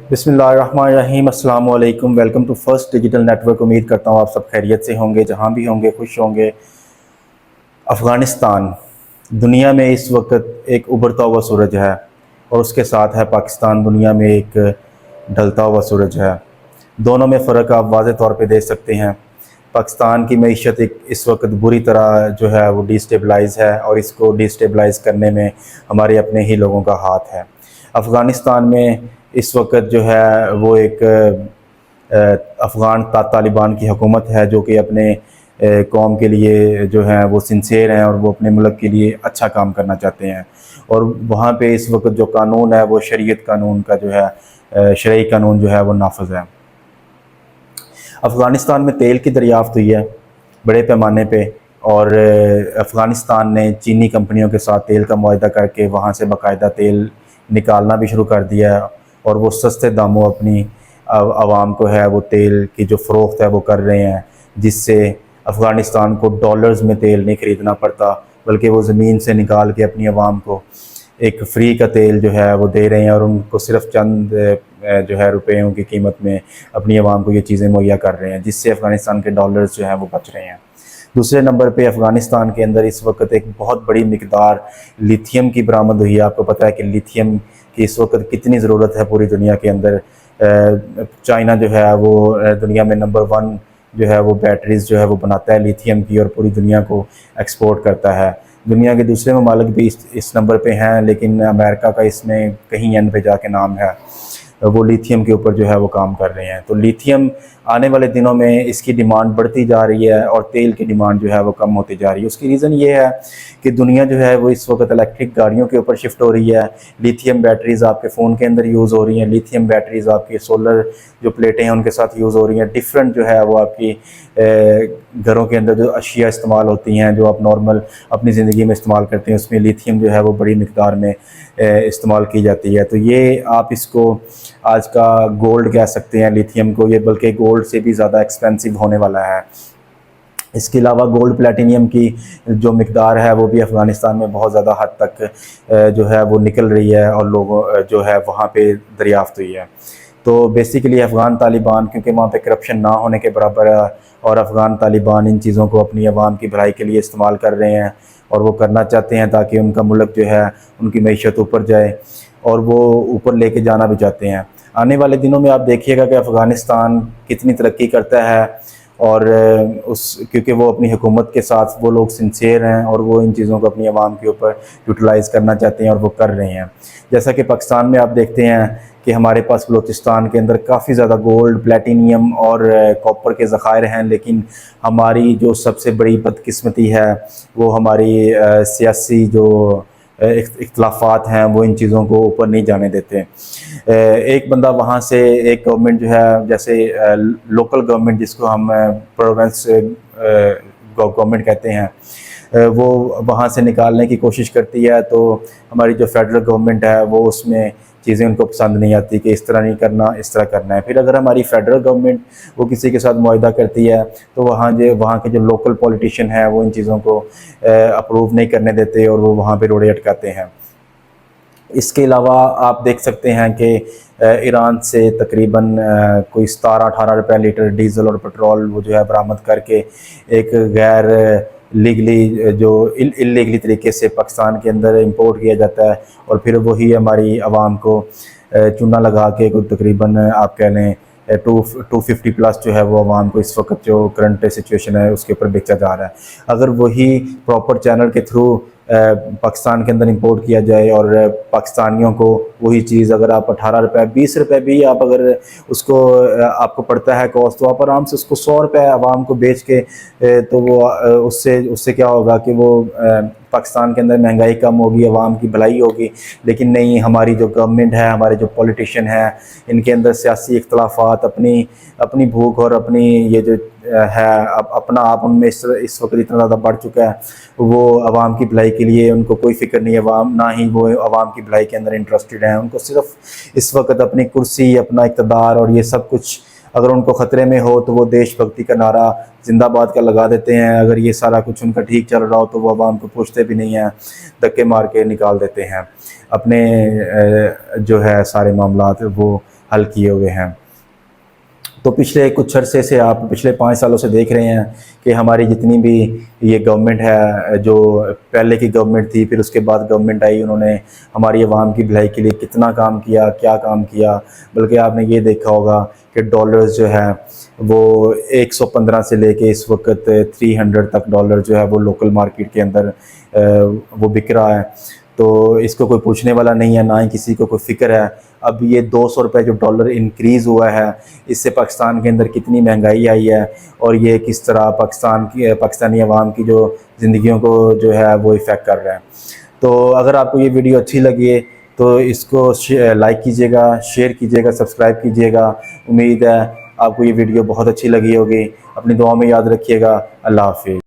बिस्मिल्लाहिर्रहमानिर्रहीम अस्सलाम वालेकुम। Welcome to first digital network. उम्मीद करता हूँ आप सब खैरियत से होंगे, जहाँ भी होंगे खुश होंगे। अफ़गानिस्तान दुनिया में इस वक्त एक उभरता हुआ सूरज है और उसके साथ है पाकिस्तान, दुनिया में एक ढलता हुआ सूरज है। दोनों में फ़र्क आप वाज़े तौर पे देख सकते हैं। पाकिस्तान की मईशत इस वक्त बुरी तरह जो है वो डिस्टेबलाइज़ है और इसको डिस्टेबलाइज़ करने में हमारे अपने ही लोगों का हाथ है। अफ़गानिस्तान में इस वक्त जो है वो एक अफ़गान तालिबान की हुकूमत है जो कि अपने कौम के लिए जो है वो सिंसियर हैं और वो अपने मुल्क के लिए अच्छा काम करना चाहते हैं। और वहाँ पे इस वक्त जो कानून है वो शरीयत कानून का जो है शरई कानून जो है वो नाफज है। अफ़गानिस्तान में तेल की दरियाफ़त हुई है बड़े पैमाने पे और अफ़गानिस्तान ने चीनी कंपनियों के साथ तेल का मुआहदा करके वहाँ से बाकायदा तेल निकालना भी शुरू कर दिया है और वो सस्ते दामों अपनी आवाम को है वो तेल की जो फ़रोख्त है वो कर रहे हैं, जिससे अफ़गानिस्तान को डॉलर्स में तेल नहीं ख़रीदना पड़ता, बल्कि वो ज़मीन से निकाल के अपनी आवाम को एक फ्री का तेल जो है वो दे रहे हैं और उनको सिर्फ चंद जो है रुपयों की कीमत में अपनी आवाम को ये चीज़ें मुहैया कर रहे हैं, जिससे अफ़गानिस्तान के डॉलर्स जो हैं वो बच रहे हैं। दूसरे नंबर पे अफ़गानिस्तान के अंदर इस वक्त एक बहुत बड़ी मिकदार लिथियम की बरामद हुई है। आपको पता है कि लिथियम की इस वक्त कितनी ज़रूरत है पूरी दुनिया के अंदर। चाइना जो है वो दुनिया में नंबर 1 जो है वो बैटरीज़ जो है वो बनाता है लिथियम की और पूरी दुनिया को एक्सपोर्ट करता है। दुनिया के दूसरे ममालिक भी इस नंबर पे हैं, लेकिन अमेरिका का इसमें कहीं एंड पे जाके नाम है। वो लिथियम के ऊपर जो है वो काम कर रहे हैं। तो लिथियम आने वाले दिनों में इसकी डिमांड बढ़ती जा रही है और तेल की डिमांड जो है वो कम होती जा रही है। उसकी रीज़न ये है कि दुनिया जो है वो इस वक्त इलेक्ट्रिक गाड़ियों के ऊपर शिफ्ट हो रही है। लिथियम बैटरीज़ आपके फ़ोन के अंदर यूज़ हो रही हैं, लिथियम बैटरीज़ आपकी सोलर जो प्लेटें हैं उनके साथ यूज़ हो रही हैं। डिफरेंट जो है वो आपकी घरों के अंदर जो अशिया इस्तेमाल होती हैं, जो आप नॉर्मल अपनी ज़िंदगी में इस्तेमाल करते हैं, उसमें लिथियम जो है वो बड़ी मिकदार में इस्तेमाल की जाती है। तो ये आप इसको आज का गोल्ड कह सकते हैं लिथियम को, ये बल्कि गोल्ड से भी ज़्यादा एक्सपेंसिव होने वाला है। इसके अलावा गोल्ड प्लेटिनियम की जो मिकदार है वो भी अफ़गानिस्तान में बहुत ज़्यादा हद तक जो है वो निकल रही है और लोगों जो है वहाँ पे दरियाफ़त हुई है। तो बेसिकली अफ़गान तालिबान, क्योंकि वहाँ पे करप्शन ना होने के बराबर है और अफ़गान तालिबान इन चीज़ों को अपनी आवाम की भलाई के लिए इस्तेमाल कर रहे हैं और वो करना चाहते हैं ताकि उनका मुल्क जो है उनकी मईशत ऊपर जाए और वो ऊपर लेके जाना भी चाहते हैं। आने वाले दिनों में आप देखिएगा कि अफ़गानिस्तान कितनी तरक्की करता है और क्योंकि वो अपनी हुकूमत के साथ वो लोग सिंसियर हैं और वो इन चीज़ों को अपनी आवाम के ऊपर यूटिलाइज़ करना चाहते हैं और वो कर रहे हैं। जैसा कि पाकिस्तान में आप देखते हैं कि हमारे पास बलूचिस्तान के अंदर काफ़ी ज़्यादा गोल्ड, प्लेटिनियम और कॉपर के ज़खायर हैं, लेकिन हमारी जो सबसे बड़ी बदकिस्मती है वो हमारी सियासी जो इख्तलाफात हैं वो इन चीज़ों को ऊपर नहीं जाने देते। एक बंदा वहाँ से एक गवर्नमेंट जो है, जैसे लोकल गवर्नमेंट जिसको हम प्रोविंस गवर्नमेंट कहते हैं, वो वहाँ से निकालने की कोशिश करती है, तो हमारी जो फेडरल गवर्नमेंट है वो उसमें चीज़ें उनको पसंद नहीं आती कि इस तरह नहीं करना, इस तरह करना है। फिर अगर हमारी फेडरल गवर्नमेंट वो किसी के साथ मुआहदा करती है तो वहाँ के जो लोकल पॉलिटिशियन है वो इन चीज़ों को अप्रूव नहीं करने देते और वो वहाँ पे रोड़े अटकाते हैं। इसके अलावा आप देख सकते हैं कि ईरान से तकरीबन कोई 17-18 रुपये लीटर डीज़ल और पेट्रोल वो जो है बरामद करके एक गैर लीगली जो इलीगली तरीके से पाकिस्तान के अंदर इंपोर्ट किया जाता है और फिर वही हमारी आवाम को चूना लगा के कुछ तकरीबन आप कह लें 250 प्लस जो है वो आवाम को इस वक्त जो करंट सिचुएशन है उसके ऊपर बेचा जा रहा है। अगर वही प्रॉपर चैनल के थ्रू पाकिस्तान के अंदर इंपोर्ट किया जाए और पाकिस्तानियों को वही चीज़ अगर आप 18 रुपये 20 रुपये भी आप अगर उसको आपको पड़ता है कॉस्ट, तो आप आराम से उसको 100 रुपये आवाम को बेच के तो वो उससे क्या होगा कि वो पाकिस्तान के अंदर महंगाई कम होगी, आवाम की भलाई होगी। लेकिन नहीं, हमारी जो गवर्नमेंट है, हमारे जो पॉलिटिशियन है, इनके अंदर सियासी इख्तलाफात, अपनी भूख और अपनी ये जो है अपना आप उनमें इस वक्त इतना ज़्यादा बढ़ चुका है, वो आवाम की भलाई के लिए उनको कोई फ़िक्र नहीं है, आवाम ना ही वो आवाम की भलाई के अंदर इंटरेस्टेड हैं। उनको सिर्फ इस वक्त अपनी कुर्सी, अपना इक़्तिदार और ये सब कुछ अगर उनको ख़तरे में हो तो वो देशभक्ति का नारा जिंदाबाद का लगा देते हैं। अगर ये सारा कुछ उनका ठीक चल रहा हो तो वो आवाम को पूछते भी नहीं हैं, धक्के मार के निकाल देते हैं। अपने जो है सारे मामलात वो हल किए हुए हैं। तो पिछले कुछ अरसे से, आप पिछले 5 सालों से देख रहे हैं कि हमारी जितनी भी ये गवर्नमेंट है, जो पहले की गवर्नमेंट थी, फिर उसके बाद गवर्नमेंट आई, उन्होंने हमारी आवाम की भलाई के लिए कितना काम किया, क्या काम किया। बल्कि आपने ये देखा होगा कि डॉलर्स जो है वो 115 से लेके इस वक्त 300 तक डॉलर जो है वो लोकल मार्केट के अंदर वो बिक रहा है। तो इसको कोई पूछने वाला नहीं है, ना ही किसी को कोई फ़िक्र है। अब ये 200 रुपये जो डॉलर इंक्रीज़ हुआ है, इससे पाकिस्तान के अंदर कितनी महंगाई आई है और ये किस तरह पाकिस्तानी अवाम की जो ज़िंदगियों को जो है वो इफ़ेक्ट कर रहा है। तो अगर आपको ये वीडियो अच्छी लगी है तो इसको लाइक कीजिएगा, शेयर कीजिएगा, सब्सक्राइब कीजिएगा। उम्मीद है आपको ये वीडियो बहुत अच्छी लगी होगी। अपनी दुआ में याद रखिएगा। अल्लाह हाफ़िज़।